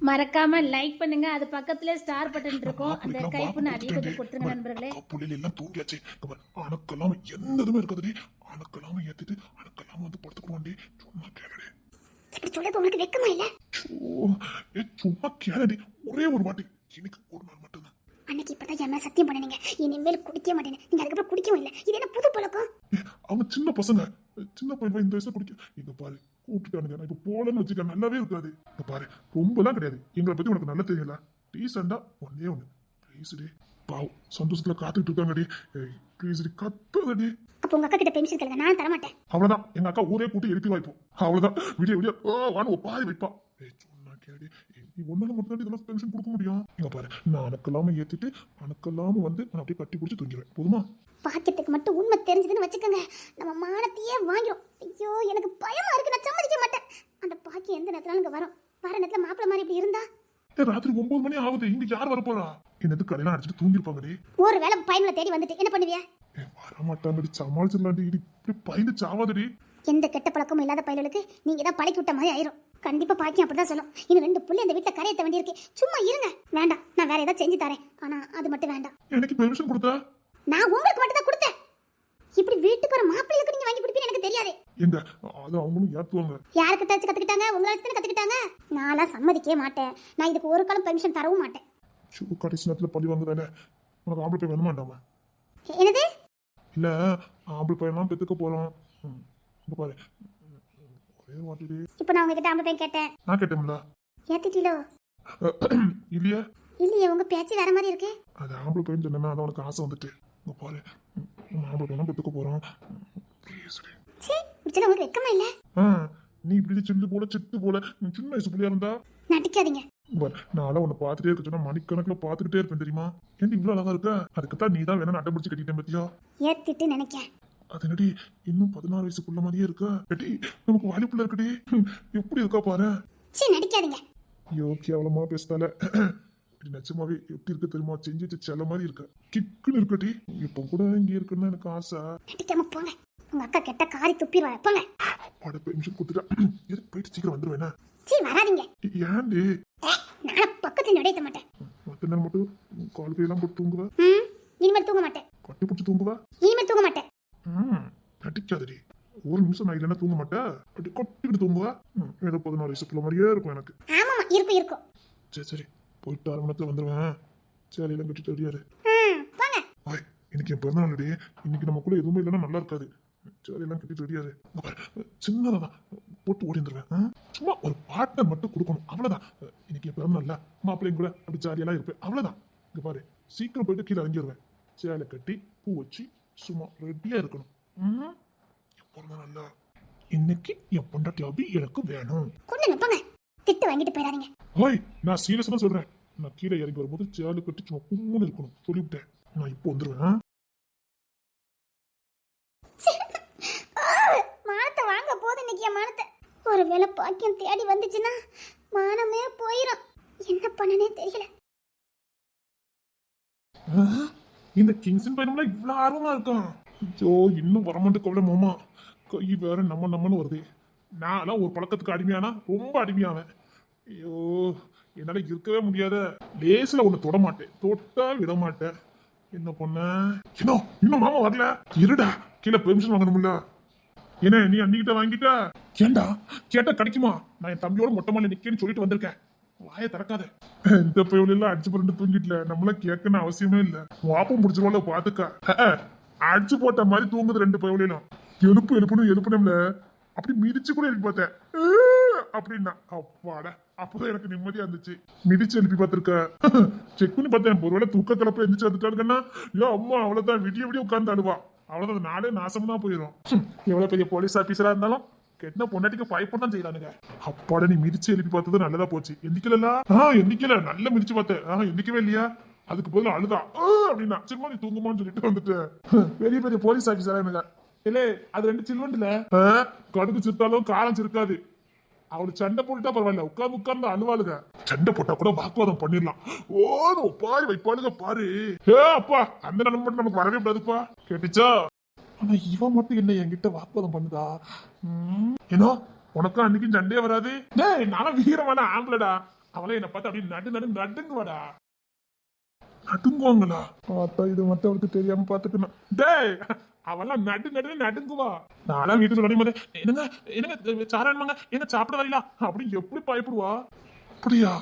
மறக்காம லைக் பண்ணுங்க. அது பக்கத்துல ஸ்டார் பட்டன் இருக்கும். அந்த கைப்புன்னு அதையும் கொஞ்சம் கொடுத்துருங்க நண்பர்களே. புள்ளில எல்லாம் தூங்கியாச்சு. அணக்கெல்லாம் என்னதுமே இருக்காதுடி. அணக்கெல்லாம் ஏத்திட்டு அணக்கெல்லாம் வந்து படுத்துக்குவாண்டி. சும்மா கேளடி. இப்படி சொல்றது உங்களுக்கு வெக்கமா இல்ல? சும்மா கேளடி. ஒரே ஒரு வாட்டி. எனக்கு ஒரு நாள் மட்டும்தான். அன்னைக்கு இப்பதான் என் மேல சத்தியம் பண்ணீங்க. இனிமேல் குடிக்க மாட்டேன்னு. நீங்க அதுக்கப்புறம் குடிக்கவும் இல்ல. இது என்ன புது பழக்கம்? அவங்க சின்ன பசங்க. சின்ன பையன் இந்த வயசுல குடிக்க. இங்க பாரு கூப்பிட்டுட்டானுங்க. நான் இப்ப போலன்னு வச்சுக்க நல்லாவே இருக்காது. இங்க பாரு ரொம்பலாம் கிடையாது. எங்களை பத்தி உனக்கு நல்லா தெரியல. டீசெண்டா ஒன்னே ஒண்ணு ப்ளீஸ்டி. பாவம் சந்தோஷத்துல காத்துக்கிட்டு இருக்காங்கடி. ப்ளீஸ்டி கத்தாதடி. அப்ப உங்க அக்கா கிட்ட பென்ஷன் கேளுங்க. நான் தர மாட்டேன். அவ்வளவுதான். எங்க அக்கா ஊரே கூட்டி எழுப்பி வாய்ப்போம். அவ்வளவுதான். விடிய விடிய வான்னு ஒப்பாரி வைப்பா. சொன்னா கேடி. நீ ஒன்னால மட்டும் இதெல்லாம் பென்ஷன் கொடுக்க முடியும். இங்க பாரு நான் அணக்கெல்லாம ஏத்திட்டு அணக்கெல்லாம வந்து நான் அப்படியே கட்டி பிடிச்சி தூங்கிடுவேன். போதுமா? பாக்கியத்துக்கு மட்டும் உண்மை தெரிஞ்சதுன்னு வச்சுக்கோங்க, நம்ம மானத்தையே வாங்கிடும். ஐயோ எனக்கு பயமா இருக்கு. நான் சம்மதிக்க மாட்டேன். அந்த பாக்கியம் எந்த நேரத்துல இங்க வரும். வர நேரத்துல மாப்பிள்ள மாதிரி இப்படி இருந்தா ராத்திரி 9 மணி ஆகுது. இங்க யார் வரப்போறா? என்னது கடையெல்லாம் அடிச்சுட்டு தூங்கிருப்பாங்கடி. ஒரு வேளை பயனுல தேடி வந்துட்டு என்ன பண்ணுவியா? வரமாட்டாங்கடி. சமாளிச்சிடலாண்டி. இப்படி பயந்து சாவாதடி. எந்த கெட்ட பழக்கமும் இல்லாத பயலுக்கு நீங்க தான் பழக்கி விட்ட மாதிரி ஆயிரும். கண்டிப்பா பாக்கியம் அப்படிதான் சொல்லும். இன்னும் 2 புள்ளி அந்த வீட்டுல கரையத்த வேண்டியிருக்கு. சும்மா இருங்க. வேண்டாம், நான் வேற ஏதாவது செஞ்சு தரேன். ஆனா அது மட்டும் வேண்டாம். எனக்கு பெர்மிஷன் கொடுத்தா? நான் உங்களுக்கு மட்டும் தான் கொடுத்தேன். இப்படி வீட்டுக்கு ஒரு மாப்பிள்ளைக்கு நீங்க வாங்கி கொடுப்பீங்க எனக்கு தெரியாது. எங்க அது அவங்களும் ஏத்துவாங்க. யாருக்கு வச்சு கத்துக்கிட்டாங்க? உங்களை வச்சு கத்துக்கிட்டாங்க. நான்லாம் சம்மதிக்கவே மாட்டேன். நான் இதுக்கு ஒரு காலம் பெர்மிஷன் தரவும் மாட்டேன். கடைசி நேரத்துல பழி வாங்குதானே. உனக்கு ஆம்பளை பையன் வேணுமாண்டாம? என்னது? இல்ல ஆம்பளை பையன்லாம் பெத்துக்க போறோம். பாரு ஒரே வாட்டிடி. இப்போ நான் உங்ககிட்ட ஆம்பளை பையன் கேட்டேன். நான் கேட்டேன்ல. ஏத்திட்டீங்களோ? இல்லையா? இல்லையே, உங்க பேச்சு வேற மாதிரி இருக்கு. அது ஆம்பளை பையன் சொன்னா அதான் உனக்கு ஆசை வந்துட்டு. பாரு ஆம்பளை பையன் பெத்துக்க போறோம். சீ, இப்படி உங்களுக்கு வெக்கமா இல்ல? நீ இப்படி சில்லு போல செத்து போல சின்ன வயசு பிள்ளையா இருந்தா நடிக்காதீங்க. நான் உன்னை பாத்துட்டே இருக்க சொன்னா மணிக்கணக்குல பாத்துக்கிட்டே இருப்பேன் தெரியுமா? ஏன் இவ்வளவு அழகா இருக்க? அதுக்குத்தான் நீ தான் வேணா நட்டை பிடிச்சு கட்டிட்டேன் பத்தியா? ஏத்திட்டு நினைக்கேன். அது என்னடி இன்னும் 16 வயசுக்குள்ள மாதிரியே இருக்கா? எடி நமக்கு வாலிப்புள்ள இருக்குடி. எப்படி இருக்கா பாரு. சீ, நடிக்காதீங்க. ஐயோ கேவலமா பேசுதால. நிச்சயமாவே எப்படி இருக்க தெரியுமா? செஞ்சுட்டு செல்ல மாதிரி இருக்க. கிக்குன்னு இருக்கடி. இப்ப கூட இங்க இருக்குன்னு எனக்கு ஆசை. நடிக்காம போங்க. உங்க அக்கா கெட்ட காரி துப்பிடுவா. போங்க. அப்பாட பெர்மிஷன் கொடுத்துட்டா. எதுக்கு போயிட்டு சீக்கிரம் வந்துருவேனா? சீ, வராதீங்க. ஏன்டி? நான் பக்கத்துல நுழைய மாட்டேன். மத்த நேரம் மட்டும் கால் கையெல்லாம் போட்டு தூங்குவ? இனிமேல் தூங்க மாட்டேன். கட்டி பிடிச்சி தூங்குவ? இனிமேல் தூங்க மாட்டேன். நடிக்காதடி. ஒரு நிமிஷம் நான் இல்லைன்னா தூங்க மாட்டேன். அப்படி கொட்டிக்கிட்டு தூங்குவ? ஏதோ 16 வயசுக்குள்ள மாதிரியே இருக்கும் எனக்கு. ஆமாமா, இருக்கும் இருக்கும். சரி போயிட்டு 1/2 மணி நேரத்துல வந்துருவேன். சேலையெல்லாம் கட்டிட்டு ரெடியாரு. போங்க. ஆய் இன்னைக்கு என் பிறந்த நாள். இன்னைக்கு நமக்குள்ள எதுவுமே இல்லைன்னா நல்லா இருக்காது. சேலையெல்லாம் கட்டிட்டு ரெடியாரு. சின்னதான் போட்டு ஓடி வந்துருவேன். சும்மா ஒரு பார்ட்னர் மட்டும் கொடுக்கணும். அவ்வளவுதான். இன்னைக்கு என் பிறந்த நாள்ல மாப்பிள்ளையும் கூட அப்படி ஜாலியெல்லாம் இருப்பேன். அவ்வளவுதான். இங்க பாரு சீக்கிரம் போயிட்டு கீழே இறங்கிடுவேன். சேலை கட்டி பூ வச்சு சும்மா ரெடியா இருக்கணும். என் பிறந்த நாள்ல இன்னைக்கு என் பொண்டாட்டி அபி எனக்கு வேணும். கொண்டு போங்க. திட்டு வாங்கிட்டு போயிடாதீங்க. ஓய் நான் சீரியஸா தான் சொல்றேன். நான் கீழே இறங்கி வரும்போது சேலை கட்டி சும்மா கும்முன்னு இருக்கணும். சொல்லிவிட்டேன். நான் இப்போ வந்துருவேன். மானத்தை வாங்க போது இன்னைக்கு என் மானத்தை. ஒருவேளை பாக்கியம் தேடி வந்துச்சுன்னா மானமே போயிடும். என்ன பண்ணனே தெரியல. இந்த கிங்ஸன் பையனும்ல இவ்வளவு ஆர்வமா இருக்கான். ஐயோ இன்னும் வரமாட்டு கவலை மாமா. கை வேற நம்மன்னு வருது. நான் ஒரு பழக்கத்துக்கு அடிமையானா ரொம்ப அடிமையாவேன். ஐயோ என்னால இருக்கவே முடியாத. லேசில் ஒண்ணு தொட மாட்டேன். தொட்டா விட மாட்டேன். என்ன பண்ண? இன்னும் மாமா வரல. இருடா கீழே பெர்மிஷன் வாங்கணும்ல. என்ன நீ அன்னிக்கிட்ட வாங்கிட்ட? ஏண்டா கேட்டா கிடைக்குமா? நான் என் தம்பியோட மொட்டை மாலை நிக்கேன்னு சொல்லிட்டு வந்திருக்கேன். வாயை திறக்காத. இந்த பையன் எல்லாம் அடிச்சு போட்டு தூங்கிட்டல. நம்மள கேட்கணும் அவசியமே இல்ல. வாப்பம் முடிச்சிருவாங்க பாத்துக்க. அடிச்சு போட்ட மாதிரி தூங்குது 2 பையனும். எழுப்புனம்ல அப்படி மிதிச்சு கூட எழுப்பி பார்த்தேன். அப்படின்னா அப்பாடா அப்பதான் எனக்கு நிம்மதியா இருந்துச்சு. மிதிச்சு எழுப்பி பார்த்திருக்க. செக் பண்ணி பார்த்தேன். ஒருவேளை தூக்க கலப்ப எந்திரிச்சு வந்துட்டாருங்கன்னா ஐயோ அம்மா அவ்வளவுதான் விடிய விடிய உட்கார்ந்து அழுவா. அவ்வளவுதான் நாளே நாசமா போயிடும். எவ்வளவு பெரிய போலீஸ் ஆபீசரா இருந்தாலும் கெட்ட பொண்டாட்டிக்கு பயப்பட தான் செய்யறானுங்க. அப்பாட நீ மிதிச்சு எழுப்பி பார்த்தது நல்லதா போச்சு. எந்திக்கல எந்திக்கல நல்ல மிதிச்சு பார்த்தேன். எந்திக்கவே இல்லையா? அதுக்கு பதில் அழுதா அப்படின்னா சும்மா நீ தூங்குமான்னு சொல்லிட்டு வந்துட்டு பெரிய பெரிய போலீஸ் ஆபீசரா எனக்கு இல்ல. அது 2 சில்வன்ல கடுகு சிரித்தாலும் காலம் சிரிக்காது. அவளுக்கு சண்டை போட்டுட்டா பரவாயில்ல. உட்கார்ந்து அழுவாளுங்க. சண்டை போட்டா கூட வாக்குவாதம் பண்ணிடலாம். ஓ பாரு வைப்பாளுங்க பாரு. அப்பா அந்த நிலைமை மட்டும் நமக்கு வரவே கூடாதுப்பா. கேட்டுச்சா? ஆனா இவன் மட்டும் என்ன என்கிட்ட வாக்குவாதம் பண்ணுதா? ஏன்னா உனக்கும் அன்னைக்கும் சண்டையே வராது. நானும் வீரமான ஆம்பளடா. அவளை என்ன பார்த்து அப்படியே நடுங்குவாடா. நடுங்குவாங்களா? பார்த்தா இது மட்டும் அவளுக்கு தெரியாம பாத்துக்கணும். டேய், அவெல்லாம் நடுங்குவா. நான்லாம் வீட்டுக்கு நடைமுறை என்னங்க என்னங்க சாராயமாங்க எங்க சாப்பிட வரீங்களா அப்படி எப்படி பயப்படுவா? அப்படியா?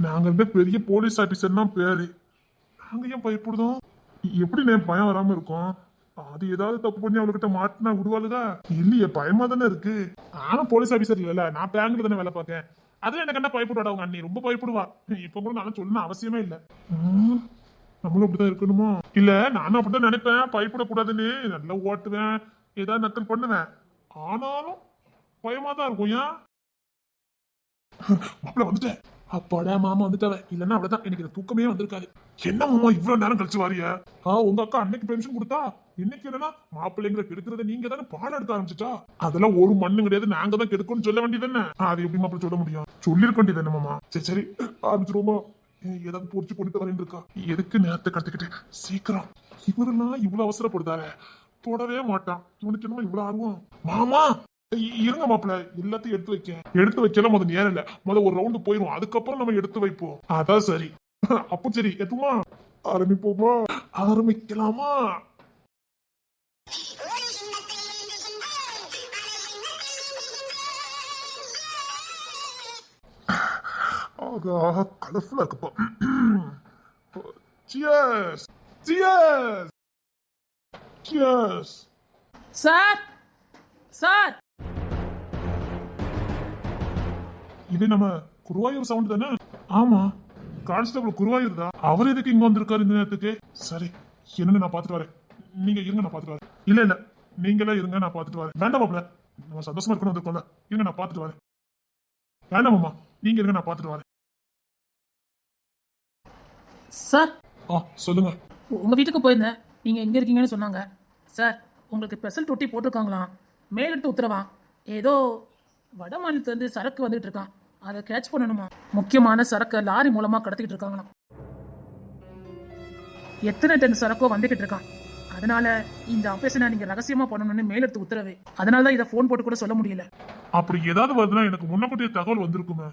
நாங்க இருந்த பெரிய போலீஸ் ஆபீசர் தான் பேரு. நாங்க ஏன் பயப்படுதோம்? எப்படி பயம் வராம இருக்கும்? அது ஏதாவது தப்பு பண்ணி அவளுக்கிட்ட மாட்டினா விடுவாளுதா? இல்லையே, பயமா தானே இருக்கு. நானும் போலீஸ் ஆபீசர் இல்ல, நான் பேங்க்ல தானே வேலை பார்க்கேன். அதுல என்ன கண்டா பயப்படுவாடா உங்க அண்ணி? ரொம்ப பயப்படுவா. இப்ப கூட நான் சொல்லணும் அவசியமே இல்ல. நம்மளும் அப்படிதான் இருக்கணுமோ? இல்ல, நானும் அப்படிதான் நினைப்பேன், பயப்படக்கூடாதுன்னு. நல்லா ஓட்டுவேன், ஏதாவது நக்கல் பண்ணுவேன். ஆனாலும் பயமா தான் இருக்கும். ஏன் மாப்பிள்ள வந்துட்டேன்? அப்பாடா, மாமா வந்துட்டாவ. இல்லன்னா அவ்வளவுதான், எனக்கு இந்த தூக்கமே வந்திருக்காது. என்ன மாமா இவ்வளவு நேரம் கழிச்சு வாரிய? உங்க அக்கா அன்னைக்கு பென்ஷன் கொடுத்தா, இன்னைக்கு என்னன்னா மாப்பிள்ளைங்கிற கெடுக்கிறத நீங்க தானே பாடம் எடுக்க ஆரம்பிச்சுட்டா? அதெல்லாம் ஒரு மண்ணு கிடையாது, நாங்க தான் கெடுக்கணும்னு சொல்ல வேண்டியது என்ன? அது எப்படி மாப்பிள்ள சொல்ல முடியும்? சொல்லிருக்க வேண்டியது என்ன மாமா? சரி சரி, ஆரம்பிச்சிருவோமா? ஏதாவது பொறிச்சு கொண்டுட்டு வரேன் இருக்கா? எதுக்கு நேரத்தை கடத்திக்கிட்டு? சீக்கிரம். இவரெல்லாம் இவ்வளவு அவசரப்படுதாரு, தொடவே மாட்டான். இவனுக்கு என்னமா இவ்வளவு ஆர்வம்? மாமா இருங்க மாப்பிள்ள, எல்லாத்தையும் எடுத்து வைக்கலாம். முதல் நேரம் இல்ல, முதல் ஒரு ரவுண்டு போயிடும், அதுக்கப்புறம் நம்ம எடுத்து வைப்போம். அதான் சரி. அப்போ சரி, எதுமா ஆரம்பிப்போமா? ஆரம்பிக்கலாமா? கலர்ஃபுல்லா இருக்குப்பா. Cheers! Cheers! Cheers! Sir sir, இது நம்ம குருவாயூர் சவுண்ட் தானே? ஆமா, கான்ஸ்டபிள் குருவாயூர் தான். அவர் எதுக்கு இங்க வந்திருக்காரு இந்த நேரத்துக்கு? சரி, என்னன்னு நான் பாத்துட்டு வரேன். நீங்க இருங்க, நான் பாத்துட்டு வரேன். இல்ல நீங்களே இருங்க, நான் பாத்துட்டு வரேன். வேண்டாம் மாப்ள, நம்ம சந்தோஷமா இருக்கணும் வந்திருக்கோம்ல. இருங்க, நான் பாத்துட்டு வரேன். வேண்டாம் மாமா, நீங்க இருங்க, நான் பாத்துட்டு வரேன். சார் சொல்லுங்க. உங்க வீட்டுக்கு போயிருந்தேன், நீங்க எங்க இருக்கீங்கன்னு சொன்னாங்க. சார், உங்களுக்கு ஸ்பெஷல் தொட்டி போட்டிருக்காங்களாம், மேலெடுத்து உத்தரவா. ஏதோ வட மாநிலத்திலிருந்து சரக்கு வந்துட்டு இருக்கான், அதை கேட்ச் பண்ணணுமா. முக்கியமான சரக்கு லாரி மூலமா கடத்திக்கிட்டு இருக்காங்களாம். எத்தனை டன் சரக்கோ வந்துகிட்டு இருக்கான். அதனால இந்த ஆபரேஷனை நீங்க ரகசியமா பண்ணணும்னு மேலெடுத்து உத்தரவு. அதனாலதான் இதை போன் போட்டு கூட சொல்ல முடியல. அப்படி ஏதாவது வருதுன்னா எனக்கு முன்னக்கூட்டிய தகவல் வந்திருக்குமே.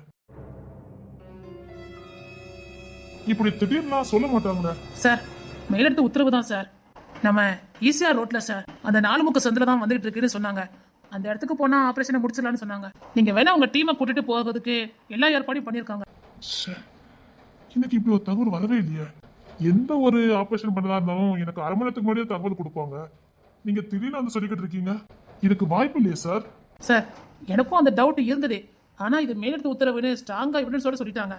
இப்படி திடீர்னு சொல்ல மாட்டாங்களே. சார், மேலெடுத்து உத்தரவு தான் சார். நம்ம ஈசிஆர் ரோட்ல சார், அந்த 4 முக்கு சந்தில தான் வந்துட்டு இருக்குன்னு சொன்னாங்க. அந்த இடத்துக்கு போனா ஆபரேஷனை முடிச்சிடலாம்னு சொன்னாங்க. நீங்க வேணா உங்க டீமை கூட்டிட்டு போகிறதுக்கு எல்லா ஏற்பாடையும் பண்ணிருக்காங்க. எனக்கு இப்படி ஒரு தகவல் வரவே இல்லையே. எந்த ஒரு ஆபரேஷன் பண்ணதா இருந்தாலும் எனக்கு 1/2 மணி நேரத்துக்கு முன்னாடியே தகவல் கொடுப்பாங்க. நீங்க திடீர்னு வந்து சொல்லிக்கிட்டு இருக்கீங்க, இதுக்கு வாய்ப்பு இல்லையே சார்? சார், எனக்கும் அந்த டவுட் இருந்தது. ஆனா இது மேலெடுத்து உத்தரவுன்னு ஸ்ட்ராங்கா எவிடன்ஸ் சொல்லிட்டாங்க.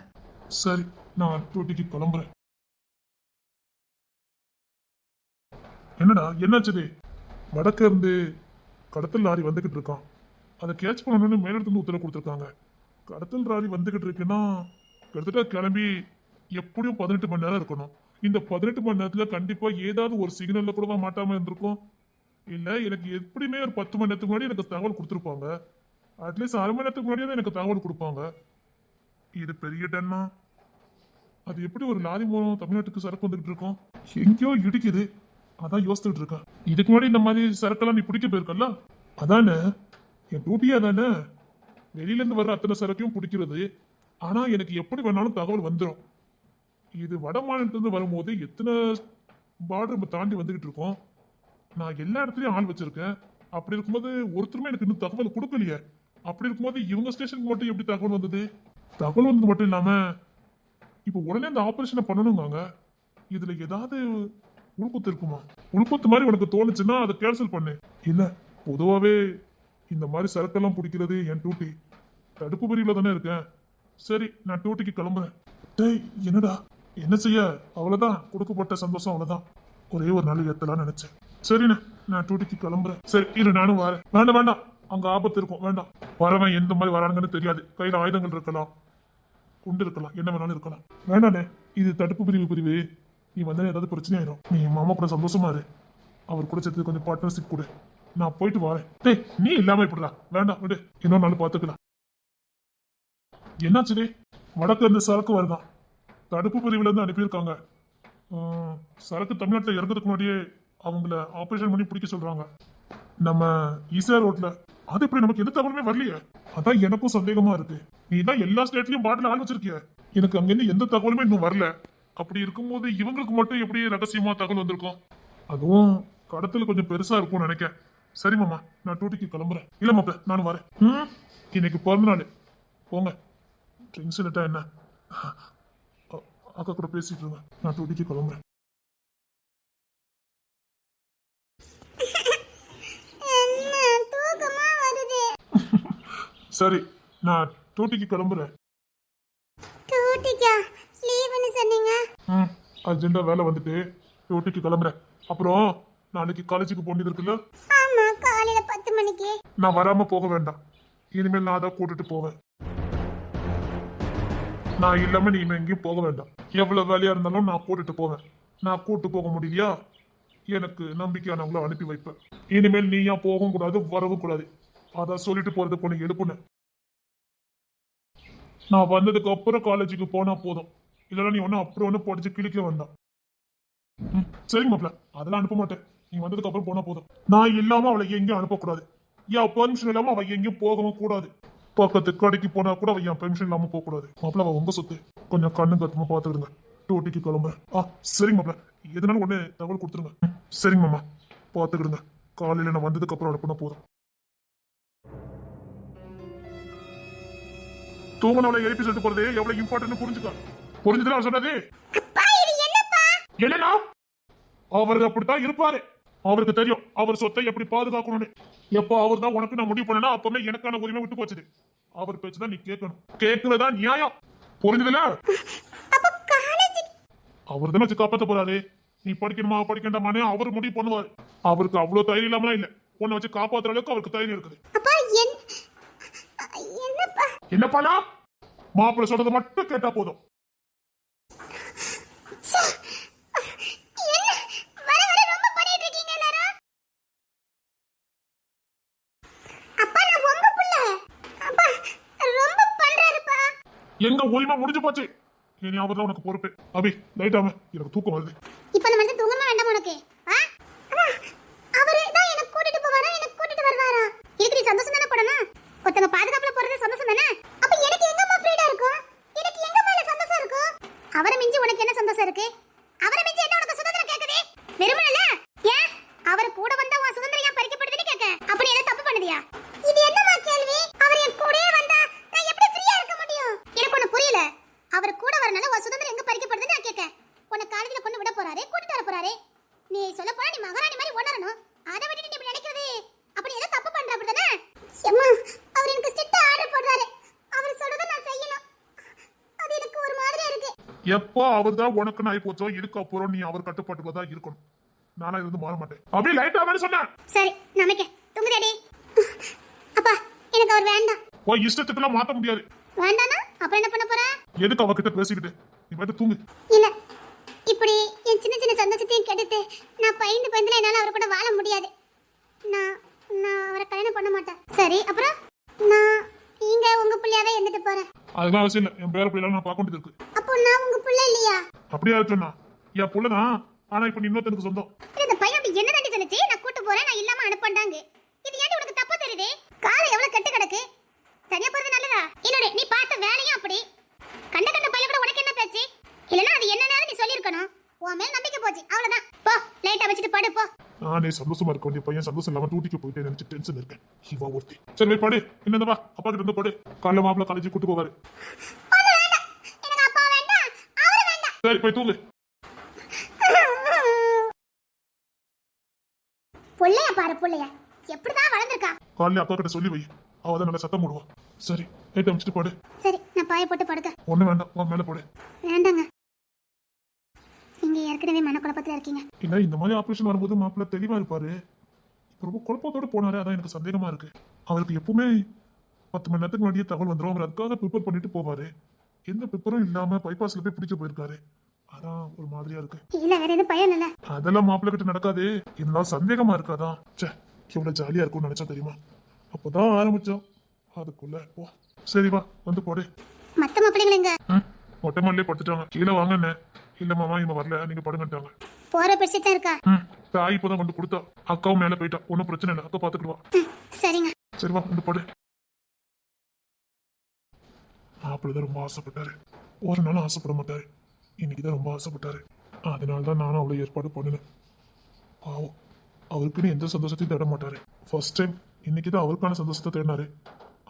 சரி, நான் டூட்டிக்கு கிளம்புறேன். என்னடா என்னாச்சு? வடக்க இருந்து கடத்தல் லாரி வந்துகிட்டு இருக்கான், அதை கேட்ச் பண்ணணும்னு மேலிடத்துல உத்தரவு கொடுத்துருக்காங்க. கடத்தல் லாரி வந்துகிட்டு இருக்குன்னா கிட்டத்தட்ட கிளம்பி எப்படியும் 18 மணி நேரம் இருக்கணும். இந்த 18 மணி நேரத்துல கண்டிப்பா ஏதாவது ஒரு சிக்னல்ல கூட மாட்டாம இருந்திருக்கும். இல்ல எனக்கு எப்படியுமே ஒரு 10 மணி நேரத்துக்கு முன்னாடி எனக்கு தகவல் கொடுத்துருப்பாங்க. அட்லீஸ்ட் 1/2 மணி நேரத்துக்கு முன்னாடியே தான் எனக்கு தகவல் கொடுப்பாங்க. இது பெரிய டன்னா, அது எப்படி ஒரு லாரி மூலம் தமிழ்நாட்டுக்கு சரக்கு வந்துகிட்டு இருக்கும்? எங்கேயோ இடிக்குது, அதான் யோசிச்சுட்டு இருக்கேன். இதுக்கு முன்னாடி இந்த மாதிரி சரக்கெல்லாம் நீ பிடிக்க போயிருக்கல? அதானே என் டியூட்டியா தானே, வெளியில இருந்து வர்ற அத்தனை சரக்கையும் பிடிக்கிறது. ஆனா எனக்கு எப்படி வேணாலும் தகவல் வந்துடும். இது வட மாநிலத்திலிருந்து வரும்போது எத்தனை பார்டர் தாண்டி வந்துகிட்டு இருக்கோம். நான் எல்லா இடத்துலயும் ஆள் வச்சிருக்கேன். அப்படி இருக்கும்போது ஒருத்தருமே எனக்கு இன்னும் தகவல் கொடுக்கலையே. அப்படி இருக்கும்போது இவங்க ஸ்டேஷனுக்கு மட்டும் எப்படி தகவல் வந்தது? தகவல் வந்தது மட்டும் இல்லாம இப்போ உடனே அந்த ஆபரேஷனை பண்ணணுங்க. இதுல ஏதாவது உள்குத்து இருக்குமா? உள்குத்து மாதிரி உனக்கு தோணுச்சுன்னா அதை கேன்சல் பண்ணு. இல்ல, பொதுவாவே இந்த மாதிரி சரக்கெல்லாம் பிடிக்கிறது என் டியூட்டி. தடுப்பு பிரிவுல தானே இருக்கேன். சரி, நான் டியூட்டிக்கு கிளம்புறேன். டேய், என்னடா? என்ன செய்ய, அவ்வளவுதான், கொடுக்கப்பட்ட சந்தோஷம் அவ்வளவுதான். ஒரே ஒரு நாள் ஏத்தலாம் நினைச்சேன். சரிண்ணே, நான் டியூட்டிக்கு கிளம்புறேன். சரி இரு, நானும் வரேன். வேண்டாம், அங்க ஆபத்து இருக்கும், வேண்டாம். வரவன் எந்த மாதிரி வரானுங்கன்னு தெரியாது. கையில ஆயுதங்கள் இருக்கலாம், குண்டு இருக்கலாம், என்ன வேணாலும் இருக்கலாம். வேண்டாண்ணே, இது தடுப்பு பிரிவு. நீ வந்தா ஏதாவது பிரச்சனை ஆயிடும். நீ மாமா கூட சந்தோஷமா இரு, அவர் கூட சேர்த்து கொஞ்சம் பார்ட்னர்ஷிப் கொடு. நான் போயிட்டு வரேன். டேய், நீ இல்லாம இப்படிடா, வேண்டாம் விடு, இன்னொரு நாள் பாத்துக்கலாம். என்னாச்சு? வடக்கு இருந்து சரக்கு வருதான், தடுப்பு பிரிவுல இருந்து அனுப்பியிருக்காங்க. சரக்கு தமிழ்நாட்டில் இறங்குறதுக்கு முன்னாடியே அவங்கள ஆபரேஷன் பண்ணி பிடிக்க சொல்றாங்க. நம்ம ஈசிஆர் ரோட்ல அது எப்படி நமக்கு எந்த தகவலுமே வரலையே? அதான் எனக்கும் சந்தேகமா இருக்கு. நீ தான் எல்லா ஸ்டேட்லயும் பாட்டில் ஆள் வச்சிருக்கிய, எனக்கு அங்கிருந்து எந்த தகவலுமே இன்னும் வரல. அப்படி இருக்கும்போது இவங்களுக்கு மட்டும் எப்படி ரகசியமா தகவல் வந்திருக்கும்? அதுவும் கடத்தல் கொஞ்சம் பெருசா இருக்கும்னு நினைக்கிறேன். சரி மாமா, நான் டூட்டிக்கு கிளம்புறேன். இல்ல மாப்பிள்ள, நானும் வரேன். இன்னைக்கு பிறந்த நாள், போங்க. ட்ரிங்க்ஸ் இல்லட்டா என்ன? அக்கா கூட பேசிட்டு இருங்க, நான் டூட்டிக்கு கிளம்புறேன். சரி, நான் டூட்டிக்கு கிளம்புறேன். டூட்டிக்கா லீவுன்னு சொன்னீங்க? அர்ஜென்டா வேலை வந்துட்டு டூட்டிக்கு கிளம்புறேன். அப்புறம் நாளைக்கு காலேஜுக்கு போனது இருக்குல்ல? ஆமா, காலையில 10 மணிக்கு. நான் வராம போக வேண்டாம். இனிமேல் நான் தான் கூட்டிட்டு போவேன். நான் இல்லாம நீ எங்கேயும் போக வேண்டாம். எவ்வளவு வேலையா இருந்தாலும் நான் கூட்டிட்டு போவேன். நான் கூட்டு போக முடியலையா, எனக்கு நம்பிக்கையானவங்கள அனுப்பி வைப்பேன். இனிமேல் நீ ஏன் போகவும் கூடாது, வரவும் கூடாது. அதான் சொல்லிட்டு போறது பொண்ணு எழுப்புனேன். நான் வந்ததுக்கு அப்புறம் காலேஜுக்கு போனா போதும். இல்லைன்னா நீ ஒன்னும் அப்புறம் ஒன்னும் படிச்சு கிழிக்க வேண்டாம். சரிங்க மாப்பிள்ள, அதெல்லாம் அனுப்ப மாட்டேன். நீ வந்ததுக்கு அப்புறம் போனா போதும். நான் இல்லாம அவளை எங்கேயும் அனுப்பக்கூடாது. என் பெர்மிஷன் இல்லாம அவ எங்கேயும் போகவும் கூடாது. பக்கத்து கடைக்கு போனா கூட அவ என் பெர்மிஷன் இல்லாம போக கூடாது. மாப்பிள்ள, அவ உங்க சொத்து. கொஞ்சம் கண்ணு கத்துமா பாத்துக்கிடுங்க. டூட்டிக்கு கிளம்புறேன். சரிங்க மாப்பிள்ள, எதுனாலும் ஒண்ணு தகவல் கொடுத்துருங்க. சரிங்க மாமா, பாத்துக்கிடுங்க. காலையில நான் வந்ததுக்கு அப்புறம் அனுப்புனா போதும். தூங்கனவளை எழுப்பி சொல்லிட்டு போறது எவ்வளவு இம்பார்ட்டன் புரிஞ்சுக்க. புரிஞ்சுதா சொன்னது? என்னன்னா அவர் அப்படித்தான் இருப்பாரு. அவருக்கு தெரியும் அவர் சொத்தை எப்படி பாதுகாக்கணும்னு. எப்போ அவர் தான் உனக்கு நான் முடிவு பண்ணனா அப்பவே எனக்கான உரிமை விட்டு போச்சுது. அவர் பேச்சுதான் நீ கேட்கணும். கேட்கறதா நியாயம். புரிஞ்சுதுல? அவர் தானே வச்சு காப்பாத்த போறாரு. நீ படிக்கணுமா படிக்கண்டாமான்னு அவர் முடிவு பண்ணுவாரு. அவருக்கு அவ்வளவு தைரியம் இல்லாமலாம் இல்ல. உன்னை வச்சு காப்பாத்துற அளவுக்கு அவருக்கு தைரியம் இருக்குது. என்னப்பாடா? மாப்பிள்ள சொல்றதை மட்டும் கேட்டா போதும். எங்க உரிமை முடிஞ்சு போச்சு. இனி அவர் தான் உனக்கு பொறுப்பு. அபி, லைட் ஆமா, எனக்கு தூக்கம் வருது. இப்ப அந்த மனுஷன் தூங்கமா வேண்டாம் உனக்கு? அவரு தான் எனக்கு கூட்டிட்டு போவாரா, எனக்கு கூட்டிட்டு வருவாரா? இதுக்கு நீ சந்தோஷம் தானே படணும். ஒருத்தங்க பாதுகாப்புல போறது சந்தோஷம் தானே? அப்ப எனக்கு எங்கம்மா ஃப்ரீடா இருக்கும்? எனக்கு எங்க மேல சந்தோஷம் இருக்கும்? அவரை மிஞ்சி உனக்கு என்ன சந்தோஷம் இருக்கு? அவரை மிஞ்சி என்ன உனக்கு சுதந்திரம் கேக்குது? வெறுமனல ஏன் அவர் கூட வந்தா உன் சுதந்திரம் ஏன் பறிக்கப்படுதுன்னு கேக்க? அப்ப நீ ஏதோ தப்பு பண்ணுதியா? இது என்னமா கேள்வி? அவர் என் கூடயே வந்தா நான் எப்படி ஃப்ரீயா இருக்க முடியும்? எனக்கு ஒண்ணு புரியல. அவர் கூட வரனால உன் சுதந்திரம் எங்க பறிக்கப்படுதுன்னு நான் கேக்க. உன்னை காலேஜ்ல கொண்டு விட போறாரு, கூட்டிட்டு வர போறாரு. நீ சொல்ல போனா நீ மகாராணி மாதிரி உணரணும். அதை விட்டுட்டு நீ இப்படி நினைக்கிறது அப்படி ஏதோ தப்பு பண்ற அப்படிதானே? அம்மா, அவர் எனக்கு ஸ்ட்ரிக்ட்டா ஆர்டர் போடுறாரு. அவர் சொல்றத நான் செய்யணும். அது எனக்கு ஒரு மாதிரியா இருக்கு. எப்போ அவர் தான் உனக்கு நான் போச்சோ இதுக்கு அப்புறம் நீ அவர் கட்டுப்பாட்டுல தான் இருக்கணும். நானா இருந்து மாற மாட்டேன். அபி, லைட் ஆமான்னு சொன்னேன். சரி, நமக்கு தூங்குதேடி. அப்பா, எனக்கு அவர் வேண்டாம். ஓ, இஷ்டத்துக்குலாம் மாத்த முடியாது. வேண்டானா அப்ப என்ன பண்ண போற? எதுக்கு அவகிட்ட பேசிக்கிட்டு? நீ வந்து தூங்கு. இல்ல, இப்படி என் சின்ன சின்ன சந்தோஷத்தையும் கெடுத்து நான் பயந்துல என்னால அவர் கூட வாழ முடியாது. நான் நான் அவரை கல்யாணம் பண்ண மாட்டேன். சரி, அப்புறம் நான் இங்க உங்க பிள்ளையாவே இருந்துட்டு போறேன். அதெல்லாம் அவசியம் இல்லை. என் பேர பிள்ளைலாம் நான் பார்க்க வேண்டியது இருக்கு. அப்போ நான் உங்க பிள்ளை இல்லையா? அப்படியா சொன்னா? என் புள்ளதான். ஆனா இப்ப நீ இன்னொருத்தனுக்கு சொந்தம். இந்த பையன் அப்படி என்ன தாண்டி சொன்னுச்சு? நான் கூட்டு போறேன், நான் இல்லாம அனுப்பண்டாங்க. இது ஏன்டி உனக்கு தப்பு தெரியுது? காலை எவ்வளவு கெட்டு கிடக்கு. தனியா போறது நல்லதா? இல்லடே, நீ பார்த்த வேலையும் அப்படி. கண்ட பையன் கூட உனக்கு என்ன பேச்சு? இல்லனா அது என்னன்னு நீ சொல்லிருக்கணும். உன் மேல நம்பிக்கை போச்சு, அவ்வளவுதான். போ, லைட்டா வச்சிட்டு படு போ. நானே சந்தோஷமா இருக்க வேண்டிய பையன் சந்தோஷம் இல்லாம டூட்டிக்கு போயிட்டு நினைச்சு டென்ஷன் இருக்கேன். இவா ஒருத்தி. சரி, போய் படு. என்னது வா, அப்பா கிட்ட இருந்து படு. காலைல மாப்பிள்ள காலேஜ் கூட்டு போவாரு. எனக்கு அப்பா வேண்டாம், அவரு வேண்டாம். சரி, போய் தூங்கு. புள்ளைய பாரு, புள்ளைய எப்படிதான் வளர்ந்திருக்கா. காலையில அக்கா கிட்ட சொல்லி வை. அவதான் நல்லா சத்தம் போடுவா. சரி, லைட் அமைச்சிட்டு படு. சரி, நான் பாய போட்டு படுக்க. ஒண்ணு வேண்டாம், உன் மேல போடு. வேண்டாங்க, நீங்க ஏற்கனவே மனக்குழப்பத்துல இருக்கீங்க. இல்ல, இந்த மாதிரி ஆபரேஷன் வரும்போது மாப்பிள்ள தெளிவா இருப்பாரு. இப்ப ரொம்ப குழப்பத்தோட போனாரு. அதான் எனக்கு சந்தேகமா இருக்கு. அவருக்கு எப்பவுமே 10 மணி நேரத்துக்கு முன்னாடியே தகவல் வந்துடும். அவர் அதுக்காக ப்ரிப்பேர் பண்ணிட்டு போவாரு. எந்த ப்ரிப்பரும் இல்லாம பைபாஸ்ல போய் பிடிக்க போயிருக்காரு. அதான் ஒரு மாதிரியா இருக்கு. இல்ல, வேற எதுவும் பயம் இல்ல. அதெல்லாம் மாப்பிள்ள கிட்ட நடக்காது. இருந்தாலும் சந்தேகமா இருக்காதான். சே, எவ்வளவு ஜாலியா இருக்கும்னு நினைச்சா தெரியுமா? அப்பதான் ஆரம்பிச்சோம். அதுக்குள்ள போ. சரி வா, வந்து போடு. மத்த மாப்பிள்ளைங்க எங்க? மொட்டை மாடிலே படுத்துட்டாங்க. கீழே வாங்கன்னு. இல்ல மாமா, இவங்க வரல, நீங்க படுங்கட்டாங்க. போற பிரச்சனை இருக்கா? தாய் இப்பதான் கொண்டு கொடுத்தா. அக்காவும் மேல போயிட்டா. ஒன்னும் பிரச்சனை இல்லை, அக்கா பாத்துக்கிடுவா. சரிங்க. சரி வா வந்து படு. மாப்பிள்ளதான் ரொம்ப ஆசைப்பட்டாரு. ஒரு நாள் ஆசைப்பட மாட்டாரு. இன்னைக்குதான் ரொம்ப ஆசைப்பட்டாரு. அதனாலதான் நானும் அவ்வளவு ஏற்பாடு பண்ணினேன். பாவம், அவருக்குன்னு எந்த சந்தோஷத்தையும் தேட மாட்டாரு. ஃபர்ஸ்ட் டைம் இன்னைக்குதான் அவருக்கான சந்தோஷத்தை தேடினாரு.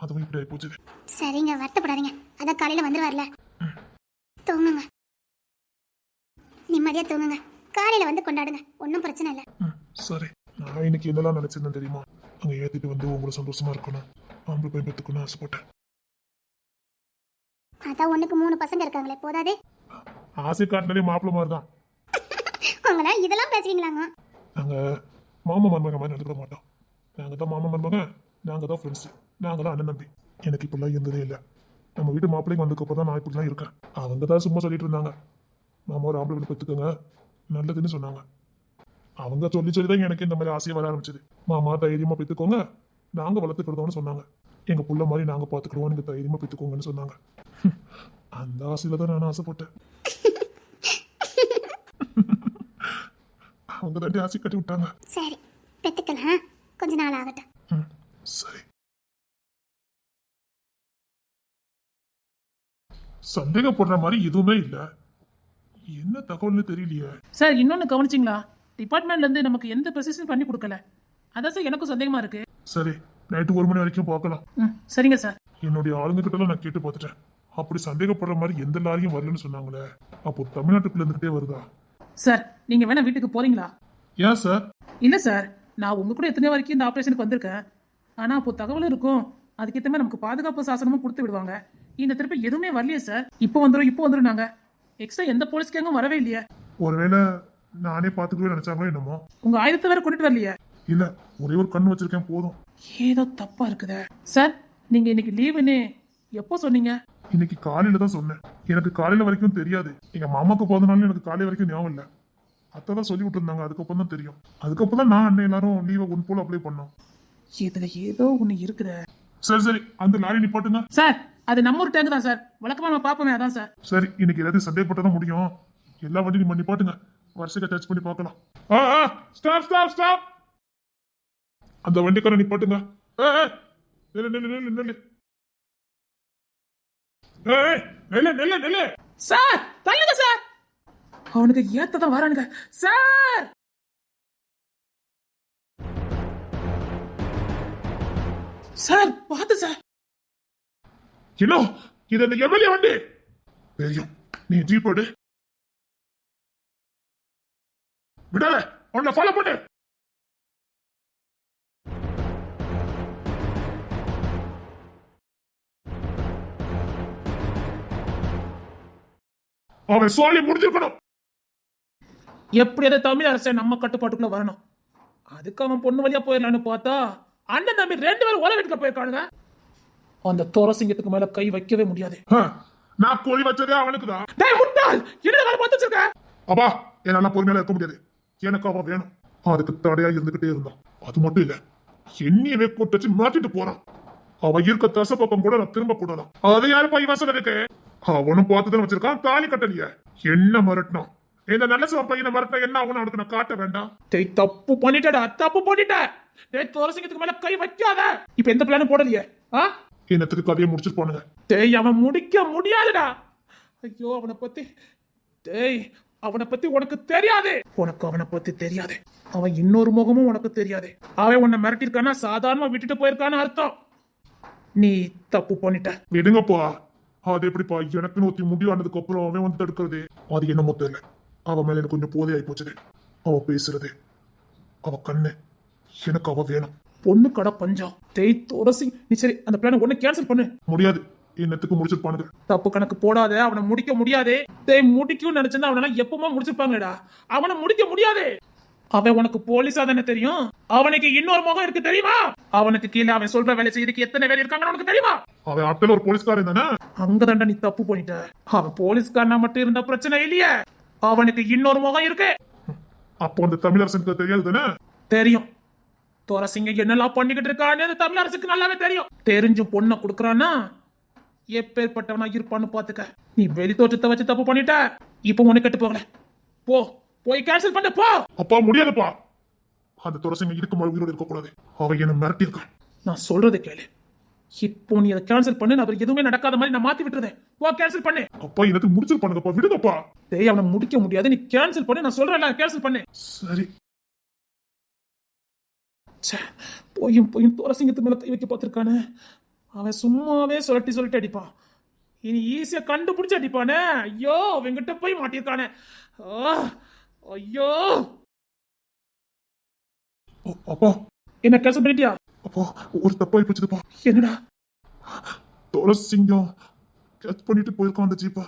அதுவும் இப்படி ஆகி போச்சு. சரிங்க, வருத்தப்படாதீங்க. அதான் காலையில வந்துருவார்ல. தூங்குங்க, நிம்மதியா தூங்குங்க. காலையில வந்து கொண்டாடுங்க, ஒன்றும் பிரச்சனை இல்லை. சரி. நான் இன்னைக்கு என்னெல்லாம் நினைச்சிருந்தேன் தெரியுமா? அங்க ஏத்திட்டு வந்து உங்களை சந்தோஷமா இருக்கணும், ஆம்பளை பையன் பெற்றுக்கணும்னு ஆசைப்பட்டேன். அதான் ஒண்ணுக்கு 3 பசங்க இருக்காங்களே, போதாதே? ஆசை காட்டினாலே மாப்பிள்ள மாதிரி தான். உங்களா இதெல்லாம் பேசுவீங்களாங்க? நாங்க மாமா மருமக மாதிரி நடந்துக்க மாட்டோம். நாங்க தான் மாமா மருமக, நாங்க தான் ஃப்ரெண்ட்ஸ், நாங்க தான் அண்ணன் தம்பி. எனக்கு இப்படிலாம் இருந்ததே இல்லை. நம்ம வீட்டு மாப்பிள்ளைங்க வந்ததுக்கப்புறம் தான் நான் இப்படிலாம் இருக்கேன். அவங்க தான் சும்மா சொல்லிட்டு இருந்தாங்க, மாமா ஒரு ஆம்பளை வீடு பெற்றுக்கோங்க நல்லதுன்னு சொன்னாங்க. அவங்க சொல்லி தான் எனக்கு இந்த மாதிரி ஆசையை வர ஆரம்பிச்சது. மாமா தைரியமா பெற்றுக்கோங்க, நாங்க வளர்த்துக்கிட்டோம்னு சொன்னாங்க. எங்க புள்ள மாதிரி நாங்க பாத்துக்கிடுவோம், நீங்க தைரியமா பெற்றுக்கோங்கன்னு சொன்னாங்க. அந்த ஆசையில தான் நான் ஆசைப்பட்டேன். அவங்க தான் ஆசை கட்டி விட்டாங்க. சரி, பெத்துக்கலாம், கொஞ்ச நாள் ஆகட்டும். சரி. சந்தேகப்படுற மாதிரி எதுவுமே இல்ல. என்ன தகவல்னு தெரியலையே. சார் இன்னொன்னு கவனிச்சிங்களா? டிபார்ட்மெண்ட்ல இருந்து நமக்கு எந்த ப்ரொசஸும் பண்ணி கொடுக்கல. அதான் சார் எனக்கும் சந்தேகமா இருக்கு. சரி, நைட்டு 1 மணி வரைக்கும் பார்க்கலாம். சரிங்க சார். என்னுடைய ஆளுங்க கிட்ட நான் கேட்டு பார்த்துட்டேன். அப்படி சந்தேகப்படுற மாதிரி எந்த லாரியும் வரலன்னு சொன்னாங்களே. அப்போ தமிழ்நாட்டுக்குள்ள இருந்துகிட்டே வருதா? சார் நீங்க வேணா வீட்டுக்கு போறீங்களா? ஏன் சார்? இல்ல சார், நான் உங்க கூட எத்தனை வரைக்கும் இந்த ஆபரேஷனுக்கு வந்திருக்கேன். ஆனா அப்போ தகவல் இருக்கும், அதுக்கேற்ற மாதிரி நமக்கு பாதுகாப்பு சாசனமும் கொடுத்து விடுவாங்க. இந்த திருப்பி எதுவுமே வரலையே சார். இப்போ வந்துடும் நாங்க. எக்ஸ்ட்ரா எந்த போலீஸ் கேங்கும் வரவே இல்லையே. ஒருவேளை நானே பாத்துக்கவே நினைச்சாங்களோ என்னமோ. உங்க ஆயுதத்தை வேற கொண்டுட்டு வரலையே. இல்ல, ஒரே ஒரு கண்ணு வச்சிருக்கேன் போதும். ஏதோ தப்பா இருக்குதே. சார் நீங்க இன்னைக்கு லீவுன்னு எப்போ சொன்னீங்க? இன்னைக்கு காலையில தான் சொன்னேன். எனக்கு காலையில வரைக்கும் தெரியாது. எங்க மாமாக்கு போதனால எனக்கு காலை வரைக்கும் ஞாபகம் இல்ல. அத்தான் சொல்லி விட்டுருந்தாங்க, அதுக்கப்புறம் தான் தெரியும். அதுக்கப்புறம் தான் நான் அண்ணன் எல்லாரும் லீவை ஒன் போல அப்ளை பண்ணோம். இதுல ஏதோ ஒண்ணு இருக்குதே. சரி சரி, அந்த லாரி நிப்பாட்டுங்க. சார் அது நம்ம ஒரு டேங்க் தான் சார், வழக்கமா நம்ம பாப்போமே, அதான் சார். சரி, இன்னைக்கு எல்லாத்தையும் சந்தேகப்பட்டதான் முடியும். எல்லா வண்டியும் நம்ம நிப்பாட்டுங்க, வருஷத்தை டச் பண்ணி பார்க்கலாம். Stop stop stop. அந்த வண்டிக்கார நிப்பாட்டுங்க. நில்லு நில்லு நில்லு நில்லு. நில்லு நில்லு நில்லு. சார் தள்ளுங்க சார், அவனுக்கு ஏத்ததான் வரானுங்க சார். சார் பார்த்து சார். என்ன இது? அந்த எம்எல்ஏ வண்டி தெரியும். நீ ஜீப் எடு. விடாத, அவனை ஃபாலோ பண்ணு. அவன் சோழி முடிஞ்சிருக்கணும். எப்படி அதை தமிழ் அரசை நம்ம கட்டுப்பாட்டுக்குள்ள வரணும், அதுக்கு அவன் பொண்ணு வழியா போயிடலான்னு பார்த்தா அண்ணன் தம்பி 2 பேரும் ஒலை வீட்டுக்கு போயிருக்கானுங்க. அந்த தோரசிங்கத்துக்கு மேல கை வைக்கவே முடியாது. நான் கோழி வச்சதே அவனுக்கு தான். டேய் முட்டாள், என்ன வேலை பார்த்து வச்சிருக்க? அப்பா, என்னால பொறுமையில இருக்க முடியாது. எனக்கு அவ வேணும். அதுக்கு தடையா இருந்துகிட்டே இருந்தான். அது மட்டும் இல்ல, என்னையவே கூட்டச்சு மாட்டிட்டு போறான். அவ இருக்க தச பக்கம் கூட நான் திரும்ப கூடலாம். அது யாரு பை வாசல் இருக்கு? அவனும் பார்த்துதான் வச்சிருக்கான், தாலி கட்டலைய. என்ன மிரட்டினான்? இந்த நல்ல சிவ பையனை மிரட்டின என்ன ஆகணும் அவனுக்கு நான் காட்ட வேண்டாம். டேய் தப்பு பண்ணிட்டடா, தப்பு பண்ணிட்ட. டேய் தோரசிங்கத்துக்கு மேல கை வைக்காத. இப்ப எந்த பிளானும் போடலையே? என்னத்துக்கு கதையை முடிச்சுட்டு போனுங்க. டேய் அவன் முடிக்க முடியாதுடா. ஐயோ அவனை பத்தி, டேய் அவனை பத்தி உனக்கு தெரியாது. உனக்கு அவனை பத்தி தெரியாது. அவன் இன்னொரு முகமும் உனக்கு தெரியாது. அவன் உன்னை மிரட்டிருக்கானா சாதாரணமா விட்டுட்டு போயிருக்கான்னு அர்த்தம். நீ தப்பு பண்ணிட்ட. விடுங்கப்பா. அது எப்படிப்பா எனக்குன்னு ஒருத்தி முடிவானதுக்கு அப்புறம் அவன் வந்து தடுக்கிறது? அது என்னமோ தெரியல. அவ மேல எனக்கு கொஞ்சம் போதை ஆகி போச்சுது. அவ பேசுறது, அவ கண்ணு, எனக்கு அவ வேணும். பொண்ணு கடை பஞ்சம். டேய் தோரசி, நீ சரி அந்த பிளான உடனே கேன்சல் பண்ணு. முடியாது, என்னத்துக்கு முடிச்சிருப்பானுங்க. தப்பு கணக்கு போடாத, அவனை முடிக்க முடியாது. டேய் முடிக்கும் நினைச்சா அவனால எப்பவுமே முடிச்சிருப்பாங்கடா. அவனை முடிக்க முடியாது. அவன் உனக்கு போலீஸா தானே தெரியும். அவனுக்கு இன்னொரு முகம் இருக்கு தெரியுமா? அவனுக்கு கீழே அவன் சொல்ற வேலை செய்யறதுக்கு எத்தனை பேர் இருக்காங்கன்னு உனக்கு தெரியுமா? அவன் ஆப்டல ஒரு போலீஸ்காரன் தானே. அங்கதான்டா நீ தப்பு பண்ணிட்ட. அவன் போலீஸ்காரனா மட்டும் இருந்த பிரச்சனை இல்லையே, அவனுக்கு இன்னொரு முகம் இருக்கு. அப்போ அந்த தமிழரசனுக்கு தெரியாது தானே? தெரியும். தோரசிங்க என்னெல்லாம் பண்ணிக்கிட்டு இருக்கான்னு அந்த தமிழரசுக்கு நல்லாவே தெரியும். தெரிஞ்சும் பொண்ணை கொடுக்கறான்னா எப்பேற்பட்டவனா இருப்பான்னு பாத்துக்க. நீ வெளி தோற்றத்தை வச்சு தப்பு பண்ணிட்ட. இப்போ உனக்கு கெட்டு போகல. போ, போய் கேன்சல் பண்ண போ. அப்பா முடியாதுப்பா. அந்த துரசிங்க இதுக்கு உயிரோடு இருக்க கூடாது. அவ என்ன மிரட்டி இருக்கான். நான் சொல்றதை கேளு. இப்போ நீ அதை கேன்சல் பண்ணு. நான் எதுவுமே நடக்காத மாதிரி நான் மாத்தி விட்டுறேன். வா கேன்சல் பண்ணு. அப்பா எனக்கு முடிச்சு பண்ணுங்கப்பா, விடுங்கப்பா. டேய் அவனை முடிக்க முடியாது. நீ கேன்சல் பண்ணு. நான் சொல்றேன்ல கேன்சல் பண்ணு. சரி. ச்சே, போயும் துரசிங்கத்து மேல கை வைக்க பார்த்திருக்கானே. அவன் சும்மாவே சொல்லிட்டு அடிப்பான். இனி ஈஸியா கண்டுபிடிச்சு அடிப்பானே. ஐயோ அவங்கிட்ட போய் மாட்டியிருக்கானே. ஐயோ அப்பா என்ன கேன்சல் பண்ணிட்டியா? அப்பா ஒரு தப்பாய் போச்சுதுப்பா. என்னடா? துளசிங்கம் கேட்ச் பண்ணிட்டு போயிருக்கோம் அந்த ஜீப்பா.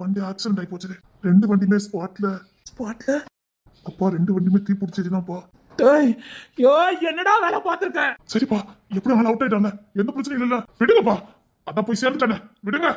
வண்டி ஆக்சிடென்ட் ஆகி போச்சு. 2 வண்டியுமே ஸ்பாட்ல. அப்பா 2 வண்டியுமே தீ பிடிச்சிருந்தாப்பா. டேய் யோ என்னடா வேலை பார்த்திருக்க? சரிப்பா, எப்படி ஆள் அவுட் ஆயிட்டாங்க, எந்த பிரச்சனையும் இல்ல. விடுங்கப்பா, அதான் போய் சேர்ந்துட்டானே, விடுங்க.